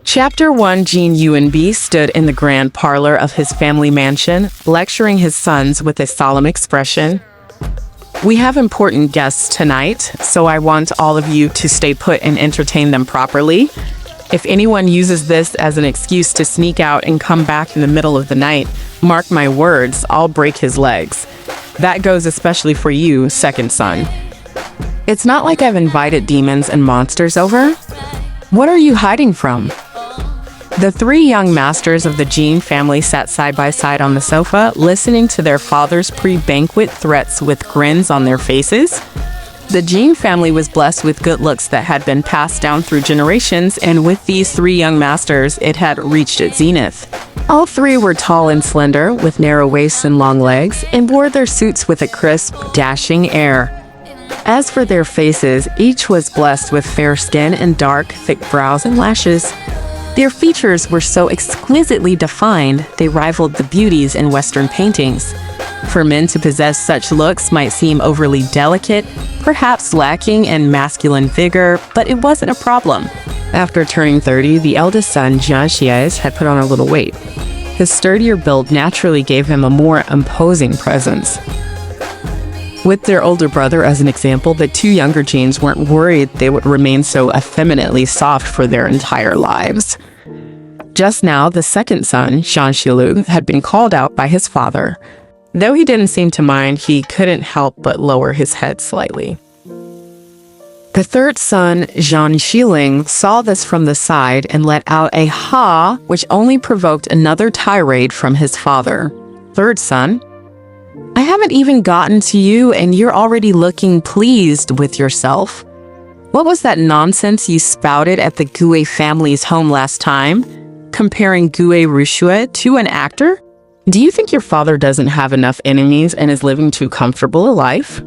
Chapter 1. Jin Yuanbi stood in the grand parlor of his family mansion, lecturing his sons with a solemn expression. We have important guests tonight, so I want all of you to stay put and entertain them properly. If anyone uses this as an excuse to sneak out and come back in the middle of the night, mark my words, I'll break his legs. That goes especially for you, second son. It's not like I've invited demons and monsters over. What are you hiding from? The three young masters of the Jin family sat side by side on the sofa, listening to their father's pre-banquet threats with grins on their faces. The Jin family was blessed with good looks that had been passed down through generations, and with these three young masters, it had reached its zenith. All three were tall and slender, with narrow waists and long legs, and wore their suits with a crisp, dashing air. As for their faces, each was blessed with fair skin and dark, thick brows and lashes. Their features were so exquisitely defined, they rivaled the beauties in Western paintings. For men to possess such looks might seem overly delicate, perhaps lacking in masculine vigor, but it wasn't a problem. After turning 30, the eldest son, Jian Xies, had put on a little weight. His sturdier build naturally gave him a more imposing presence. With their older brother as an example, the two younger Jins weren't worried they would remain so effeminately soft for their entire lives. Just now, the second son, Zhang Xilu, had been called out by his father. Though he didn't seem to mind, he couldn't help but lower his head slightly. The third son, Zhang Xiling, saw this from the side and let out a ha, which only provoked another tirade from his father. Third son, I haven't even gotten to you and you're already looking pleased with yourself. What was that nonsense you spouted at the Gue family's home last time, comparing Gue Rushue to an actor? Do you think your father doesn't have enough enemies and is living too comfortable a life?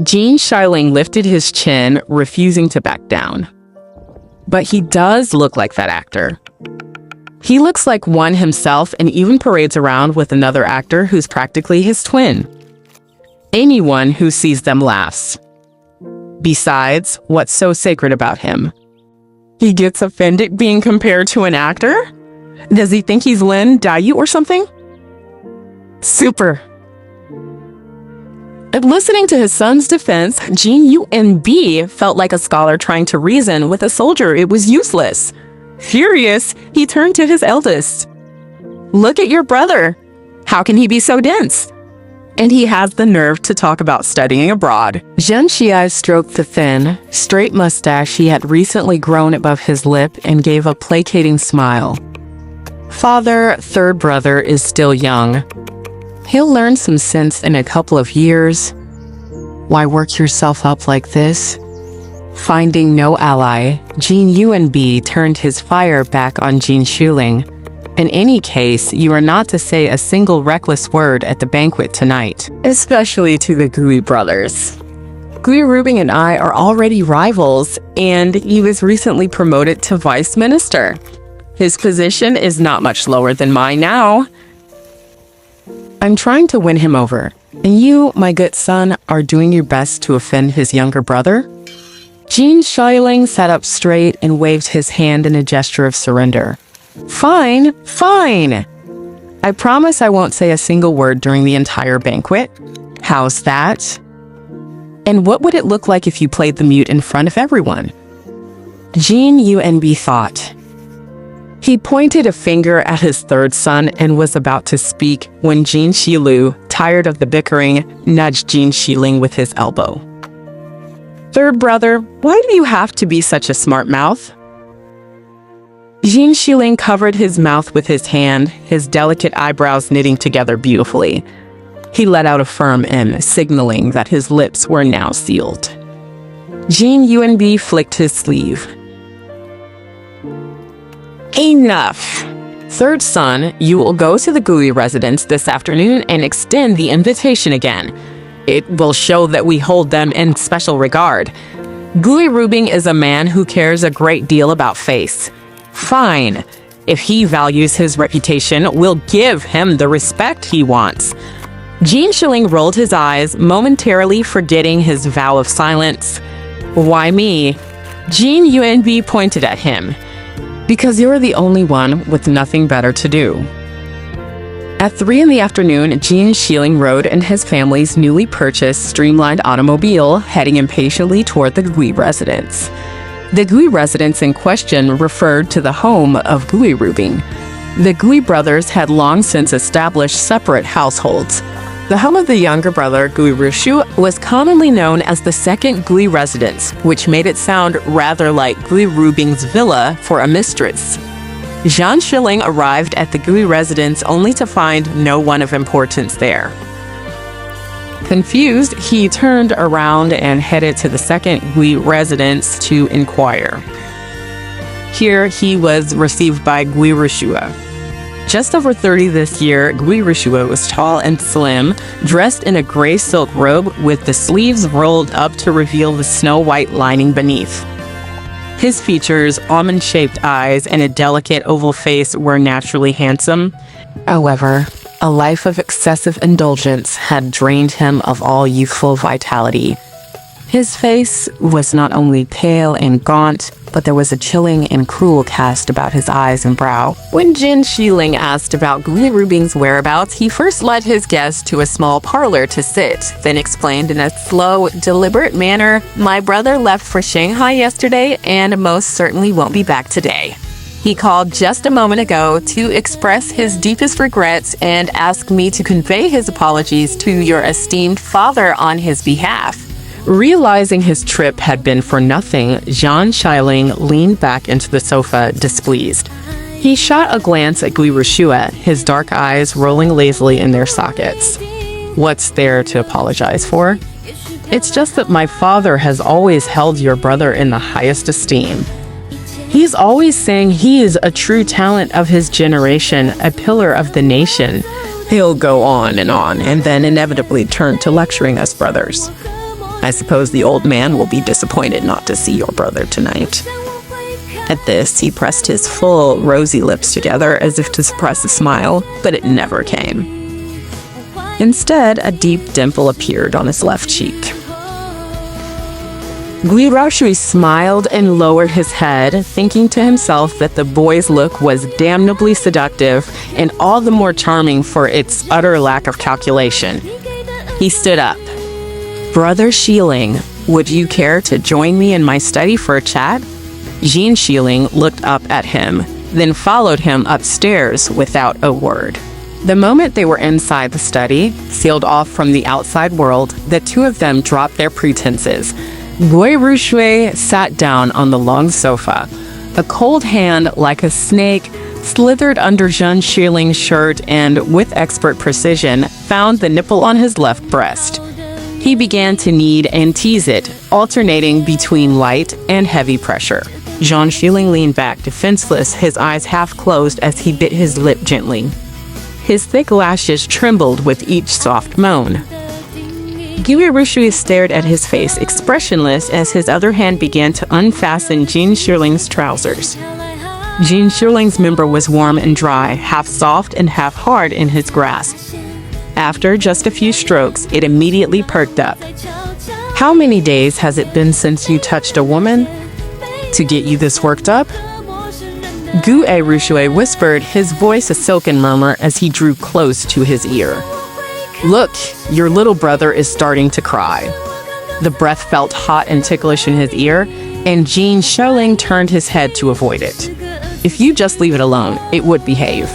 Jin Xiling lifted his chin, refusing to back down. But he does look like that actor. He looks like one himself and even parades around with another actor who's practically his twin. Anyone who sees them laughs. Besides, what's so sacred about him? He gets offended being compared to an actor? Does he think he's Lin Dayu or something? Super. Listening to his son's defense, Jin Yuanbi felt like a scholar trying to reason with a soldier. It was useless. Furious, he turned to his eldest. Look at your brother. How can he be so dense? And he has the nerve to talk about studying abroad. Zhang Xiai stroked the thin, straight mustache he had recently grown above his lip and gave a placating smile. Father, third brother, is still young. He'll learn some sense in a couple of years. Why work yourself up like this? Finding no ally, Jin Yuanbi turned his fire back on Jin Xiling. In any case, you are not to say a single reckless word at the banquet tonight, especially to the Gui brothers. Gui Rubing and I are already rivals, and he was recently promoted to vice minister. His position is not much lower than mine now. I'm trying to win him over, and you, my good son, are doing your best to offend his younger brother? Jin Xiling sat up straight and waved his hand in a gesture of surrender. Fine, fine. I promise I won't say a single word during the entire banquet. How's that? And what would it look like if you played the mute in front of everyone? Jin Yuanbi thought. He pointed a finger at his third son and was about to speak when Jin Xilu, tired of the bickering, nudged Jin Xiling with his elbow. Third brother, why do you have to be such a smart mouth? Jin Xiling covered his mouth with his hand, his delicate eyebrows knitting together beautifully. He let out a firm M, signaling that his lips were now sealed. Jin Yuanbi flicked his sleeve. Enough! Third son, you will go to the Gui residence this afternoon and extend the invitation again. It will show that we hold them in special regard. Gui Rubing is a man who cares a great deal about face. Fine. If he values his reputation, we'll give him the respect he wants. Jin Xiling rolled his eyes, momentarily forgetting his vow of silence. Why me? Jin Yuanbi pointed at him. because you're the only one with nothing better to do. At 3 in the afternoon, Jin Xiling rode in his family's newly purchased streamlined automobile, heading impatiently toward the Gui residence. The Gui residence in question referred to the home of Gui Rubing. The Gui brothers had long since established separate households. The home of the younger brother, Gui Rushu, was commonly known as the second Gui residence, which made it sound rather like Gui Rubing's villa for a mistress. Zhan Xiling arrived at the Gui residence only to find no one of importance there. Confused, he turned around and headed to the second Gui residence to inquire. Here, he was received by Gui Rushua. Just over 30 this year, Gui Rushua was tall and slim, dressed in a gray silk robe with the sleeves rolled up to reveal the snow-white lining beneath. His features, almond-shaped eyes, and a delicate oval face were naturally handsome. However, a life of excessive indulgence had drained him of all youthful vitality. His face was not only pale and gaunt, but there was a chilling and cruel cast about his eyes and brow. When Jin Xiling asked about Gui Rubing's whereabouts, he first led his guest to a small parlor to sit, then explained in a slow, deliberate manner, "My brother left for Shanghai yesterday and most certainly won't be back today. He called just a moment ago to express his deepest regrets and ask me to convey his apologies to your esteemed father on his behalf." Realizing his trip had been for nothing, Zhan Xiling leaned back into the sofa, displeased. He shot a glance at Gui Rushua, his dark eyes rolling lazily in their sockets. "What's there to apologize for? It's just that my father has always held your brother in the highest esteem. He's always saying he is a true talent of his generation, a pillar of the nation." He'll go on, and then inevitably turn to lecturing us brothers. I suppose the old man will be disappointed not to see your brother tonight. At this, he pressed his full, rosy lips together as if to suppress a smile, but it never came. Instead, a deep dimple appeared on his left cheek. Gui Rushui smiled and lowered his head, thinking to himself that the boy's look was damnably seductive and all the more charming for its utter lack of calculation. He stood up. "Brother Xiling, would you care to join me in my study for a chat?" Jin Xiling looked up at him, then followed him upstairs without a word. The moment they were inside the study, sealed off from the outside world, the two of them dropped their pretenses. Gui Rushui sat down on the long sofa. A cold hand, like a snake, slithered under Zhan Xiling's shirt and, with expert precision, found the nipple on his left breast. He began to knead and tease it, alternating between light and heavy pressure. Zhan Xiling leaned back, defenseless, his eyes half closed as he bit his lip gently. His thick lashes trembled with each soft moan. Gui Rushui stared at his face, expressionless, as his other hand began to unfasten Jin Xiling's trousers. Jin Xiling's member was warm and dry, half soft and half hard in his grasp. After just a few strokes, it immediately perked up. "How many days has it been since you touched a woman? To get you this worked up?" Gui Rushui whispered, his voice a silken murmur as he drew close to his ear. "Look, your little brother is starting to cry." The breath felt hot and ticklish in his ear, and Jin Xiling turned his head to avoid it. "If you just leave it alone, it would behave.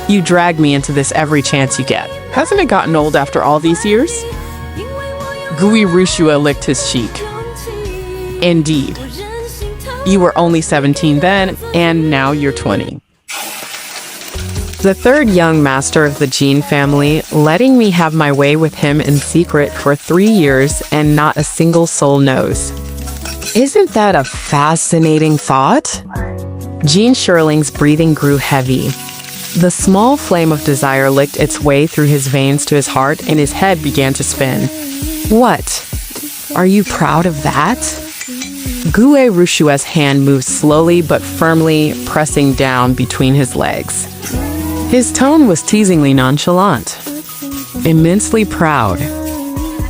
You drag me into this every chance you get. Hasn't it gotten old after all these years?" Gui Rushua licked his cheek. "Indeed. You were only 17 then, and now you're 20. The third young master of the Jin family, letting me have my way with him in secret for 3 years, and not a single soul knows. Isn't that a fascinating thought? Jin Xiling's breathing grew heavy. The small flame of desire licked its way through his veins to his heart, and his head began to spin. What? Are you proud of that? Gui Rushua's hand moved slowly but firmly, pressing down between his legs. His tone was teasingly nonchalant. Immensely proud.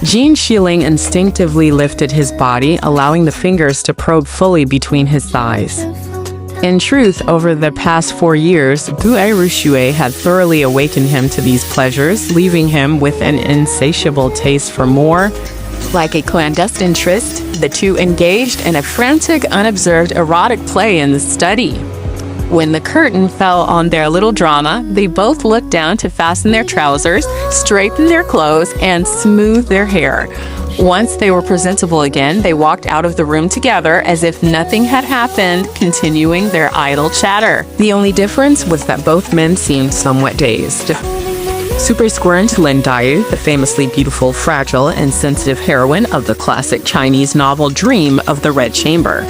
Jin Xiling instinctively lifted his body, allowing the fingers to probe fully between his thighs. In truth, over the past 4 years, Gu Ruxue had thoroughly awakened him to these pleasures, leaving him with an insatiable taste for more. Like a clandestine tryst, the two engaged in a frantic, unobserved erotic play in the study. When the curtain fell on their little drama, they both looked down to fasten their trousers, straighten their clothes, and smooth their hair. Once they were presentable again, they walked out of the room together as if nothing had happened, continuing their idle chatter. The only difference was that both men seemed somewhat dazed. Super squirrent Lin Daiyu, the famously beautiful, fragile, and sensitive heroine of the classic Chinese novel Dream of the Red Chamber,